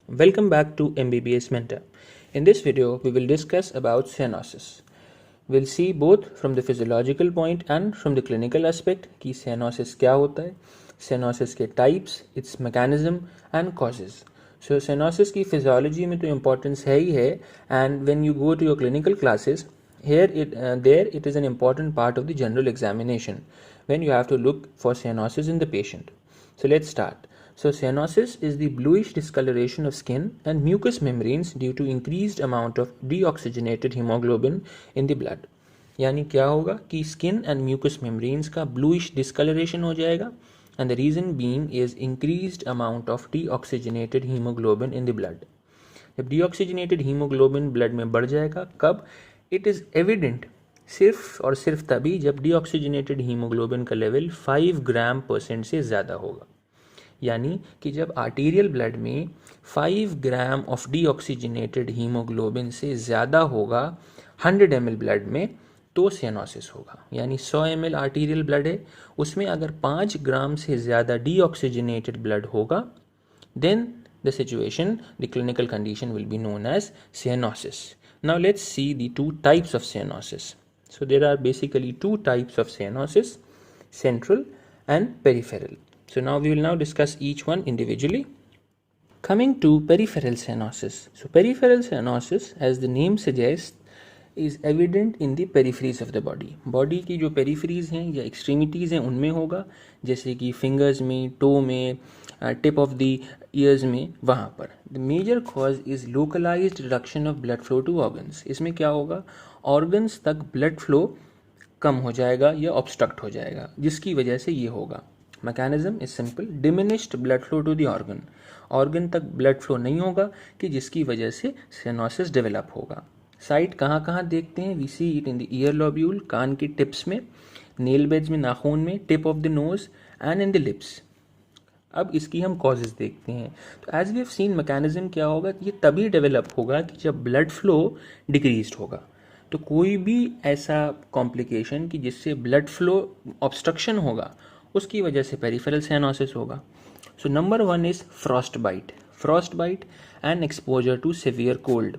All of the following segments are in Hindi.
Welcome back to MBBS Mentor. In this video, we will discuss about cyanosis. We'll see both from the physiological point and from the clinical aspect कि cyanosis क्या होता है, cyanosis के types, its mechanism and causes. So cyanosis की physiology में तो importance है ही है, and when you go to your clinical classes, there it is an important part of the general examination when you have to look for cyanosis in the patient. So let's start. So cyanosis is the bluish discoloration of skin and mucous membranes due to increased amount of deoxygenated hemoglobin in the blood. यानी क्या होगा कि स्किन एंड म्यूकस मेम्ब्रेन्स का ब्लूइश डिस्कलरेशन हो जाएगा and the reason being is increased amount of deoxygenated haemoglobin in the blood. जब डीऑक्सीजनेटेड हीमोग्लोबिन ब्लड में बढ़ जाएगा कब? इट इज़ एविडेंट सिर्फ और सिर्फ तभी जब डीऑक्सीजनेटेड हीमोग्लोबिन का लेवल 5 ग्राम % से ज़्यादा होगा. यानी कि जब आर्टीरियल ब्लड में 5 ग्राम ऑफ डीऑक्सीजनेटेड हीमोग्लोबिन से ज़्यादा होगा 100 ml ब्लड में तो सियानोसिस होगा. यानी 100 ml आर्टीरियल ब्लड है, उसमें अगर 5 ग्राम से ज़्यादा डीऑक्सीजनेटेड ब्लड होगा then the situation, the clinical condition will be known as cyanosis. Now let's see the two types of cyanosis. So there are basically two types of cyanosis, central and peripheral. So now we will now discuss each one individually. Coming to peripheral cyanosis. So peripheral cyanosis, as the name suggests, is evident in the peripheries of the body. Body की जो पेरीफरीज हैं या एक्सट्रीमिटीज़ हैं उनमें होगा, जैसे कि फिंगर्स में, टो में, टिप ऑफ द ईयर्स में, वहाँ पर. The major cause is localised reduction of blood flow to organs. इसमें क्या होगा, ऑर्गन्स तक ब्लड फ्लो कम हो जाएगा या ऑब्स्ट्रक्ट हो जाएगा, जिसकी वजह से ये होगा. Mechanism is simple, diminished blood flow to the organ. Organ तक ब्लड फ्लो नहीं होगा कि जिसकी वजह से सियानोसिस डेवलप होगा. साइट कहाँ कहाँ देखते हैं? We see it in the ear lobule, कान की टिप्स में, नेल बेड्स में, नाखून में, tip of the nose and in the lips. अब इसकी हम कॉजेज देखते हैं. तो as we have seen mechanism क्या होगा, ये तभी डेवलप होगा कि जब ब्लड फ्लो डिक्रीज्ड होगा. तो कोई भी ऐसा कॉम्प्लिकेशन कि जिससे ब्लड फ्लो ऑब्स्ट्रक्शन होगा उसकी वजह से पेरिफेरल सियानोसिस होगा. So number 1 is frost bite and exposure to severe cold.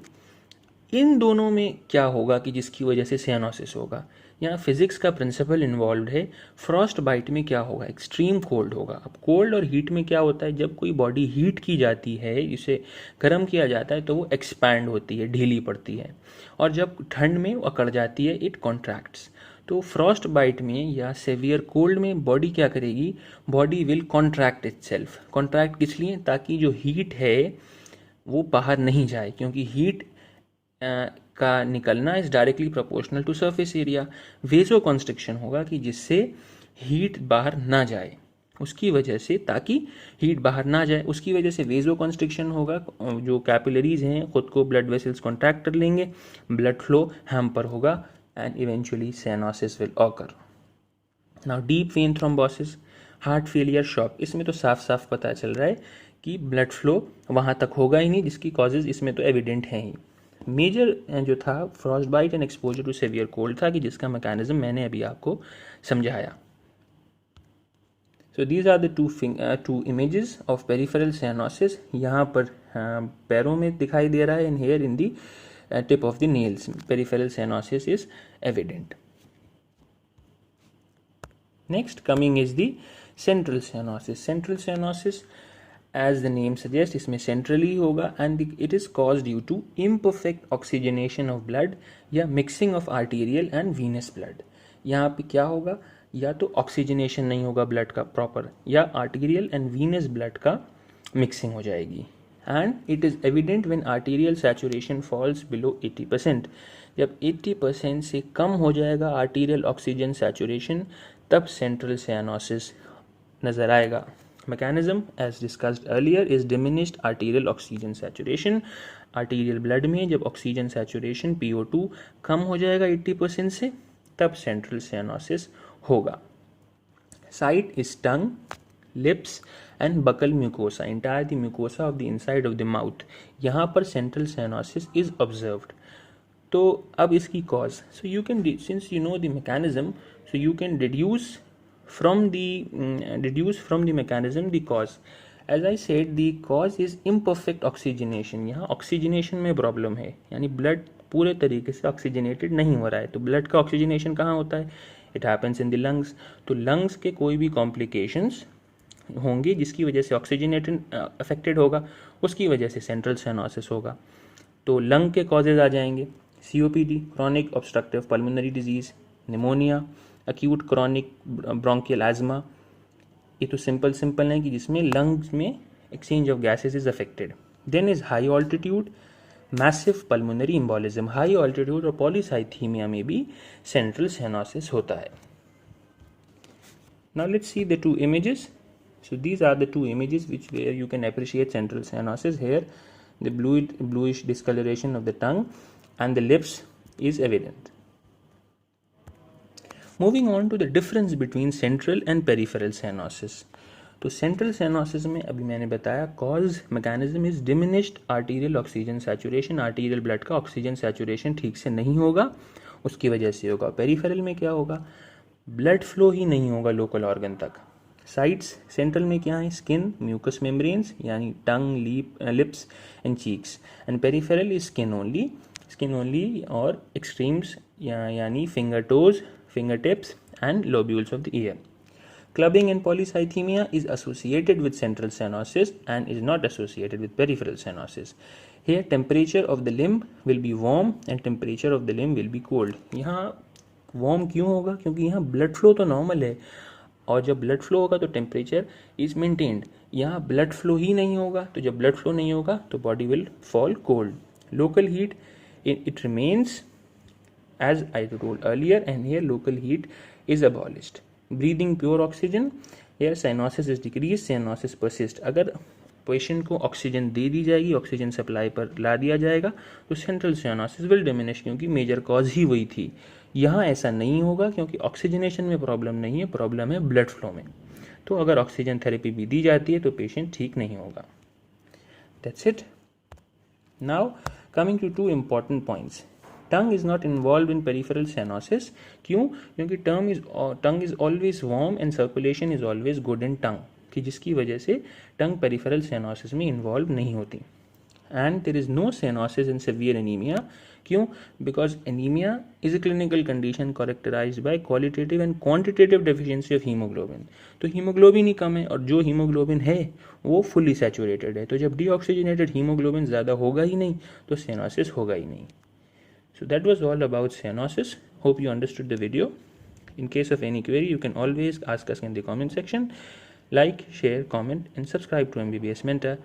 इन दोनों में क्या होगा कि जिसकी वजह से सियानोसिस होगा? यहाँ फिजिक्स का प्रिंसिपल इन्वॉल्व है. फ्रॉस्ट बाइट में क्या होगा, एक्सट्रीम कोल्ड होगा. अब कोल्ड और हीट में क्या होता है, जब कोई बॉडी हीट की जाती है, इसे गर्म किया जाता है तो वो एक्सपैंड होती है, ढीली पड़ती है, और जब ठंड में वो अकड़ जाती है, इट कॉन्ट्रैक्ट्स. तो फ्रॉस्ट बाइट में या सेवियर कोल्ड में बॉडी क्या करेगी, body will contract itself. Contract किस लिए? ताकि जो हीट है वो बाहर नहीं जाए, क्योंकि हीट का निकलना is directly proportional to surface area. Vasoconstriction होगा कि जिससे हीट बाहर ना जाए, उसकी वजह से, ताकि हीट बाहर ना जाए उसकी वजह से वेजो कॉन्स्ट्रिक्शन होगा. जो कैपिलरीज हैं खुद को ब्लड वेसल्स कॉन्ट्रैक्ट कर लेंगे, ब्लड फ्लो हैम्पर होगा and eventually cyanosis will occur. Now deep vein thrombosis, heart failure, shock. इसमें तो साफ साफ पता चल रहा है कि ब्लड फ्लो वहाँ तक होगा ही नहीं, जिसकी कॉजेज इसमें तो एविडेंट हैं ही. मेजर जो था frost bite and exposure to severe cold था, कि जिसका मैकेनिज्म मैंने अभी आपको समझाया. So these are the two images of peripheral cyanosis. यहाँ पर पैरों में दिखाई दे रहा है, in here in the tip of the nails peripheral cyanosis is evident. Next coming is the central cyanosis. Central cyanosis as the name suggest, इसमें सेंट्रली होगा and it is cause due to imperfect oxygenation of blood या mixing of arterial and venous blood. यहाँ पे क्या होगा, या तो ऑक्सीजनेशन नहीं होगा ब्लड का प्रॉपर, या आर्टीरियल एंड वीनस ब्लड का मिक्सिंग हो जाएगी. And it is evident when arterial saturation falls below 80%. जब 80% से कम हो जाएगा आर्टीरियल ऑक्सीजन सैचुरेशन, तब सेंट्रल सियानोसिस नज़र आएगा. Mechanism, as discussed earlier, is diminished arterial oxygen saturation. Arterial blood में जब ऑक्सीजन सैचुरेशन PO2 कम हो जाएगा 80% से, तब सेंट्रल सियानोसिस होगा. Site is tongue, lips and buccal mucosa, entire the mucosa of the inside of the mouth. यहाँ पर सेंट्रल सियानोसिस इज ऑब्जर्व्ड. तो अब इसकी cause, so you can, since you know the mechanism, so you can deduce from the mechanism the cause. As I said the cause is imperfect oxygenation, यहाँ ऑक्सीजनेशन में प्रॉब्लम है, यानी ब्लड पूरे तरीके से ऑक्सीजनेटेड नहीं हो रहा है। तो ब्लड का ऑक्सीजनेशन कहाँ होता है? It happens in the lungs. तो लंग्स के कोई भी कॉम्प्लिकेशंस होंगी जिसकी वजह से ऑक्सीजनेटेड अफेक्टेड होगा, उसकी वजह से सेंट्रल साइनोसिस होगा। तो लंग के कॉजेज आ जाएंगे, COPD, chronic obstructive pulmonary disease, pneumonia, acute chronic bronchial asthma. ये तो सिंपल है कि जिसमें लंग्स में exchange of gases is affected. Then is high altitude massive pulmonary embolism, high altitude और पॉलीसाइथीमिया में भी सेंट्रल साइनोसिस होता है। Now let's see the two images. So these are the two images where you can appreciate central cyanosis. Here the bluish discoloration of the tongue and the lips is evident. Moving on to the difference between central and peripheral cyanosis. तो सेंट्रल साइनोसिस में अभी मैंने बताया cause mechanism is diminished arterial oxygen saturation, arterial blood का ऑक्सीजन सैचुरेशन ठीक से नहीं होगा, उसकी वजह से होगा। पेरिफेरल में क्या होगा? ब्लड फ्लो ही नहीं होगा लोकल ऑर्गन तक। साइड्स सेंट्रल में क्या है? स्किन, म्यूकस मेम्ब्रेन्स यानी tongue, lips and cheeks, and peripheral is skin only और एक्सट्रीम्स यानी finger toes, finger tips and lobules of the ear. Clubbing and polycythemia is associated with central cyanosis and is not associated with peripheral cyanosis. Here temperature of the limb will be warm and temperature of the limb will be cold. यहाँ warm क्यों होगा? क्योंकि यहाँ blood flow तो normal है और जब blood flow होगा तो temperature is maintained. यहाँ blood flow ही नहीं होगा, तो जब blood flow नहीं होगा तो body will fall cold. Local heat it remains as I told earlier, and here local heat is abolished. Breathing pure oxygen, here cyanosis is decreased, cyanosis persist. अगर पेशेंट को ऑक्सीजन दे दी जाएगी, ऑक्सीजन सप्लाई पर ला दिया जाएगा तो सेंट्रल साइनोसिस विल डिमिनिश, क्योंकि मेजर कॉज ही वही थी। यहाँ ऐसा नहीं होगा क्योंकि ऑक्सीजनेशन में प्रॉब्लम नहीं है, प्रॉब्लम है ब्लड फ्लो में। तो अगर ऑक्सीजन थेरेपी भी दी जाती है तो पेशेंट ठीक नहीं होगा। That's it. Now coming to two important points. Tongue is not involved in peripheral cyanosis. क्यों? क्योंकि tongue is always warm and circulation is always good in tongue, कि जिसकी वजह से tongue peripheral cyanosis में involved नहीं होती. And there is no cyanosis in severe anemia. क्यों? Because anemia is a clinical condition characterized by qualitative and quantitative deficiency of hemoglobin. तो हीमोग्लोबिन ही कम है और जो हीमोग्लोबिन है वो फुली सैचुरेटेड है, तो जब डीऑक्सीजनेटेड हीमोग्लोबिन ज़्यादा होगा ही नहीं तो साइनोसिस होगा ही नहीं। So that was all about cyanosis. Hope you understood the video. In case of any query, you can always ask us in the comment section. Like, share, comment and subscribe to MBBS Mentor.